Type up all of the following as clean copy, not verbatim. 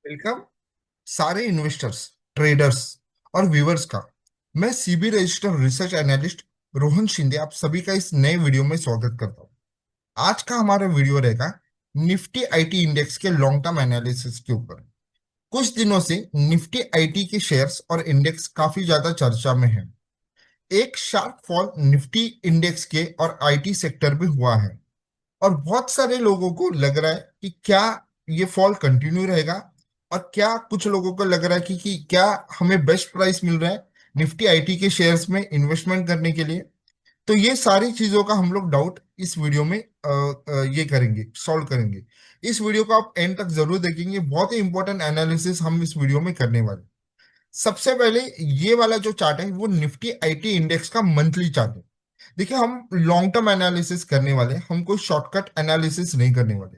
Welcome सारे investors, traders और viewers का। मैं CB register research analyst Rohan Shinde आप सभी का इस नए वीडियो में स्वागत करता हूं। आज का हमारा वीडियो रहेगा निफ्टी आईटी इंडेक्स के लॉन्ग टर्म एनालिसिस के ऊपर। कुछ दिनों से निफ्टी आईटी के शेयर्स और इंडेक्स काफी ज्यादा चर्चा में है। एक शार्प फॉल निफ्टी इंडेक्स के और आईटी सेक्टर में हुआ है और बहुत सारे लोगों को लग रहा है कि क्या ये फॉल कंटिन्यू रहेगा, और क्या कुछ लोगों को लग रहा है कि क्या हमें बेस्ट प्राइस मिल रहा है निफ्टी आईटी के शेयर्स में इन्वेस्टमेंट करने के लिए। तो ये सारी चीजों का हम लोग डाउट इस वीडियो में ये करेंगे, सॉल्व करेंगे। इस वीडियो को आप एंड तक जरूर देखेंगे, बहुत ही इंपॉर्टेंट एनालिसिस हम इस वीडियो में करने वाले हैं। सबसे पहले ये वाला जो चार्ट है वो निफ्टी आईटी इंडेक्स का मंथली चार्ट है। देखिए, हम लॉन्ग टर्म एनालिसिस करने वाले हैं, हम कोई शॉर्टकट एनालिसिस नहीं करने वाले।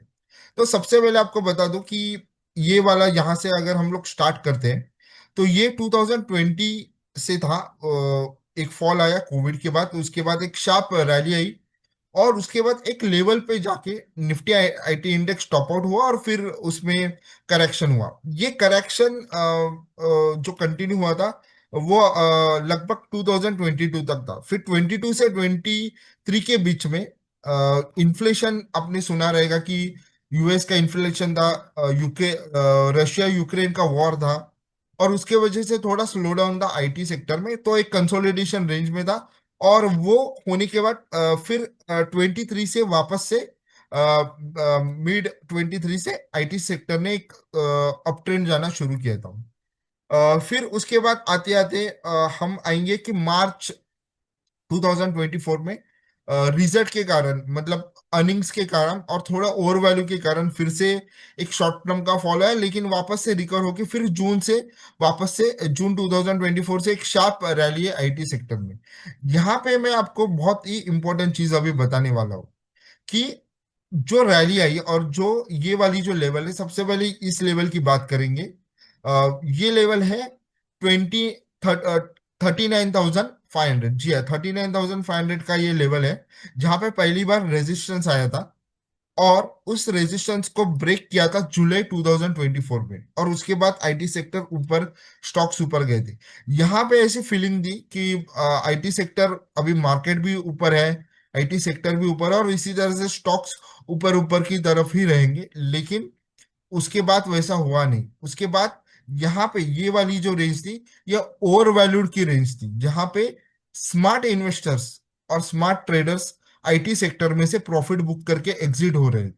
तो सबसे पहले आपको बता दूं कि ये वाला यहां से अगर हम लोग स्टार्ट करते हैं तो ये 2020 से था। एक फॉल आया कोविड के बाद, उसके बाद एक शार्प रैली आई और उसके बाद एक लेवल पे जाके Nifty IT index top out हुआ और फिर उसमें करेक्शन हुआ। ये करेक्शन जो कंटिन्यू हुआ था वो लगभग 2022 तक था। फिर 22 से 23 के बीच में इन्फ्लेशन आपने सुना रहेगा कि यूएस का इन्फ्लेशन था, यूके रशिया यूक्रेन का वॉर था और उसके वजह से थोड़ा स्लो डाउन था आईटी सेक्टर में, तो एक कंसोलिडेशन रेंज में था। और वो होने के बाद फिर 23 से वापस से मिड 23 से आईटी सेक्टर ने एक अप ट्रेंड जाना शुरू किया था। फिर उसके बाद आते आते हम आएंगे कि मार्च 2024 में रिजल्ट के कारण, मतलब अर्निंग्स के कारण और थोड़ा ओवर वैल्यू के कारण फिर से एक शॉर्ट टर्म का फॉल है, लेकिन वापस से रिकवर होके फिर जून से वापस से जून 2024 से एक शार्प रैली है आईटी सेक्टर में। यहाँ पे मैं आपको बहुत ही इंपॉर्टेंट चीज अभी बताने वाला हूँ कि जो रैली आई और जो ये वाली जो लेवल है, सबसे पहले इस लेवल की बात करेंगे। ये लेवल है 39,500। जी हाँ, 39,500 का ये लेवल है जहां पे पहली बार रेजिस्टेंस आया था और उस रेजिस्टेंस को ब्रेक किया था जुलाई 2024 में, और उसके बाद आईटी सेक्टर ऊपर, स्टॉक्स ऊपर गए थे। यहाँ पे ऐसी फीलिंग दी कि आईटी सेक्टर अभी मार्केट भी ऊपर है, आईटी सेक्टर भी ऊपर है और इसी तरह से स्टॉक्स ऊपर ऊपर की तरफ ही रहेंगे। लेकिन उसके बाद वैसा हुआ नहीं। उसके बाद यहाँ पे ये वाली जो रेंज थी, ये ओवर वैल्यूड की रेंज थी जहां पे स्मार्ट इन्वेस्टर्स और स्मार्ट ट्रेडर्स आईटी सेक्टर में से प्रॉफिट बुक करके एग्जिट हो रहे थे।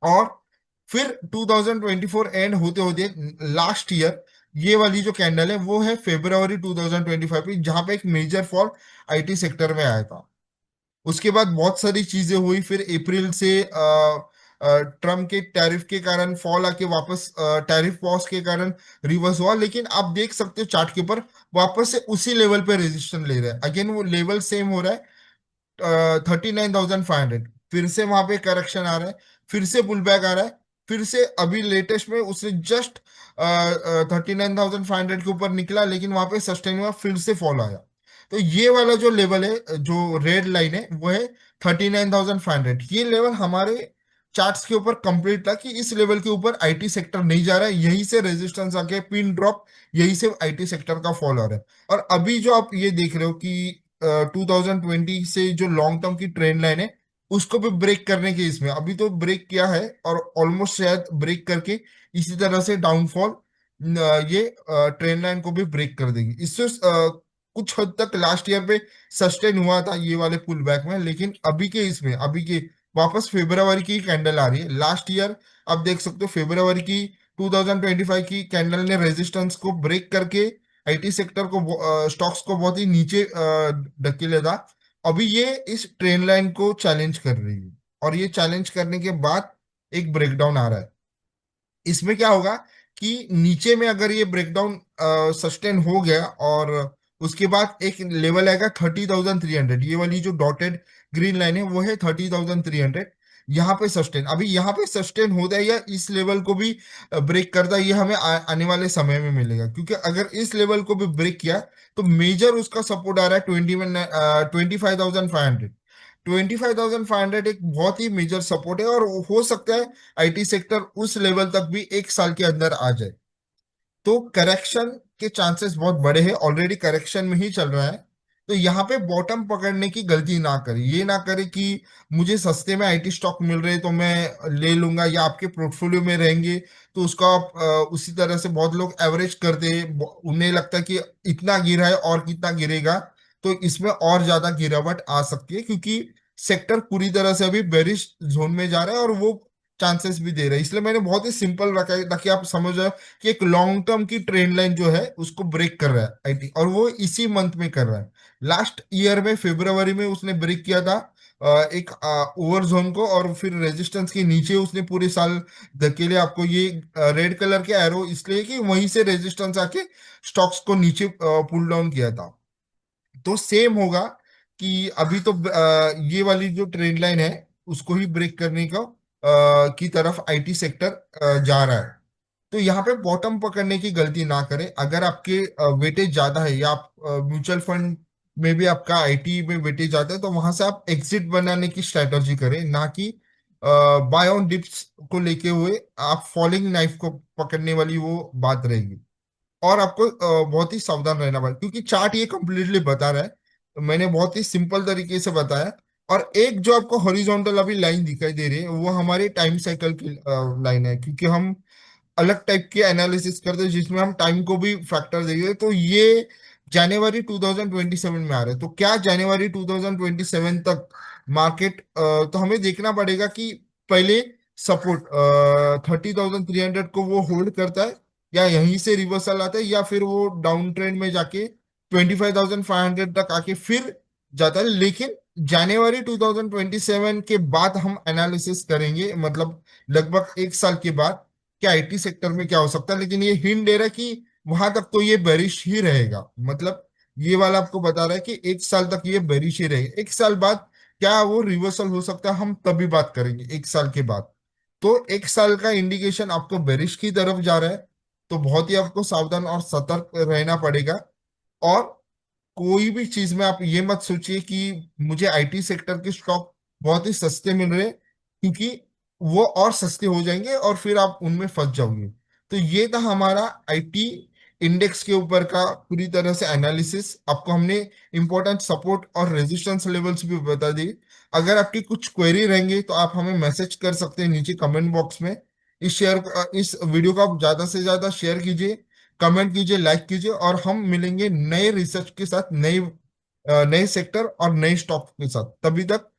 और फिर 2024 एंड होते होते लास्ट ईयर ये वाली जो कैंडल है वो है फरवरी 2025 की, जहां पे एक मेजर फॉल आईटी सेक्टर में आया था। उसके बाद बहुत सारी चीजें हुई, फिर अप्रैल से ट्रम्प के टैरिफ के कारण फॉल आके वापस टैरिफ पॉज के कारण रिवर्स हुआ। लेकिन आप देख सकते हो चार्ट के ऊपर वापस से उसी लेवल पे रेजिस्टेंस ले रहा है, अगेन वो लेवल सेम हो रहा है 39,500। फिर से वहां पे करेक्शन आ रहा है, फिर से पुल बैक आ रहा है, फिर से अभी लेटेस्ट में उसने जस्ट 39,500 के ऊपर निकला, लेकिन वहां पे सस्टेन हुआ, फिर से फॉल आया। तो ये वाला जो लेवल है, जो रेड लाइन है, वो है 39,500। ये लेवल हमारे चार्ट्स के ऊपर कंप्लीट था कि इस लेवल के ऊपर आईटी सेक्टर नहीं जा रहा है, यहीं से रेजिस्टेंस आके पिन ड्रॉप, यहीं से आईटी सेक्टर का फॉल आ रहा है। और अभी जो आप ये देख रहे हो कि 2020 से जो लॉन्ग टर्म की ट्रेंड लाइन है उसको भी ब्रेक करने के, इसमें अभी तो ब्रेक किया है और ऑलमोस्ट शायद ब्रेक करके इसी तरह से डाउनफॉल ये ट्रेंड लाइन को भी ब्रेक कर देगी। इससे कुछ हद तक लास्ट ईयर पे सस्टेन हुआ था ये वाले पुल बैक में, लेकिन अभी के इसमें, अभी के वापस फरवरी की कैंडल आ रही है। लास्ट ईयर आप देख सकते हो फरवरी की 2025 की कैंडल ने रेजिस्टेंस को ब्रेक करके आईटी सेक्टर को, स्टॉक्स को बहुत ही नीचे धकेला था। अभी ये इस ट्रेंड लाइन को चैलेंज कर रही है और ये चैलेंज करने के बाद एक ब्रेकडाउन आ रहा है। इसमें क्या होगा कि नीचे में अगर ये ब्रेकडाउन सस्टेन हो गया और उसके बाद एक लेवल आएगा 30,300, ये वाली जो डॉटेड ग्रीन लाइन है वो है 30,300। यहाँ पे सस्टेन, अभी यहाँ पे सस्टेन होता है या इस लेवल को भी ब्रेक करता है, ये हमें आने वाले समय में मिलेगा। क्योंकि अगर इस लेवल को भी ब्रेक किया तो मेजर उसका सपोर्ट आ रहा है 21 25,500। 25,500 एक बहुत ही मेजर सपोर्ट है, और हो सकता है आईटी सेक्टर उस लेवल तक भी एक साल के अंदर आ जाए। तो करेक्शन के चांसेस बहुत बड़े हैं, ऑलरेडी करेक्शन में ही चल रहा है। तो यहाँ पे बॉटम पकड़ने की गलती ना करें, ये ना करें कि मुझे सस्ते में आईटी स्टॉक मिल रहे हैं तो मैं ले लूंगा, या आपके पोर्टफोलियो में रहेंगे तो उसका आप उसी तरह से बहुत लोग एवरेज करते हैं, उन्हें लगता है कि इतना गिरा है और कितना गिरेगा, तो इसमें और ज्यादा गिरावट आ सकती है, क्योंकि सेक्टर पूरी तरह से अभी बेरिश जोन में जा रहा है और वो चांसेस भी दे रहा है। इसलिए मैंने बहुत ही सिंपल रखा है ताकि आप समझ जाए कि एक लॉन्ग टर्म की ट्रेंड लाइन जो है उसको ब्रेक कर रहा है आईटी, और वो इसी मंथ में कर रहा है। लास्ट ईयर में फरवरी में उसने ब्रेक किया था एक ओवर जोन को, और फिर रेजिस्टेंस के नीचे उसने पूरे साल धकेले। आपको ये रेड कलर के एरो इसलिए कि वहीं से रेजिस्टेंस आके स्टॉक्स को नीचे पुल डाउन किया था। तो सेम होगा कि अभी तो ये वाली जो ट्रेंड लाइन है उसको ही ब्रेक करने का की तरफ आईटी सेक्टर जा रहा है। तो यहाँ पे बॉटम पकड़ने की गलती ना करें। अगर आपके वेटेज ज्यादा है, या आप म्यूचुअल फंड में भी आपका आईटी में वेटेज ज्यादा है, तो वहां से आप एग्जिट बनाने की स्ट्रेटजी करें, ना कि बाय ऑन डिप्स को लेके हुए आप फॉलिंग नाइफ को पकड़ने वाली वो बात रहेगी। और आपको बहुत ही सावधान रहना पड़ेगा, क्योंकि चार्ट ये कंप्लीटली बता रहा है, तो मैंने बहुत ही सिंपल तरीके से बताया। और एक जो आपको हॉरिजॉन्टल अभी लाइन दिखाई दे रही है वो हमारे टाइम साइकिल की लाइन है, क्योंकि हम अलग टाइप के एनालिसिस करते हैं जिसमें हम टाइम को भी फैक्टर देंगे। तो ये जनवरी 2027 में आ रहा है, तो क्या जनवरी 2027 तक मार्केट, तो हमें देखना पड़ेगा कि पहले सपोर्ट 30,300 को वो होल्ड करता है, या यहीं से रिवर्सल आता है, या फिर वो डाउन ट्रेंड में जाके 25,500 तक आके फिर जाता है। लेकिन जनवरी 2027 के बाद हम एनालिसिस करेंगे, मतलब लगभग एक साल के बाद, कि आईटी सेक्टर में क्या हो सकता है। लेकिन ये हिंट दे रहा है कि वहां तक तो ये बेरिश ही रहेगा, मतलब ये वाला आपको बता रहा है कि एक साल तक ये बेरिश ही रहेगा। एक साल बाद क्या वो रिवर्सल हो सकता है, हम तभी बात करेंगे एक साल के बाद। तो एक साल का इंडिकेशन आपको बेरिश की तरफ जा रहा है, तो बहुत ही आपको सावधान और सतर्क रहना पड़ेगा। और कोई भी चीज में आप ये मत सोचिए कि मुझे आईटी सेक्टर के स्टॉक बहुत ही सस्ते मिल रहे हैं, क्योंकि वो और सस्ते हो जाएंगे और फिर आप उनमें फंस जाओगे। तो ये था हमारा आईटी इंडेक्स के ऊपर का पूरी तरह से एनालिसिस। आपको हमने इंपॉर्टेंट सपोर्ट और रेजिस्टेंस लेवल्स भी बता दिए। अगर आपकी कुछ क्वेरी रहेंगे तो आप हमें मैसेज कर सकते हैं नीचे कमेंट बॉक्स में। इस वीडियो को आप ज्यादा से ज्यादा शेयर कीजिए, कमेंट कीजिए, लाइक कीजिए, और हम मिलेंगे नए रिसर्च के साथ, नए सेक्टर और नए स्टॉक के साथ। तभी तक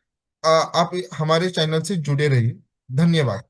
आप हमारे चैनल से जुड़े रहिए। धन्यवाद।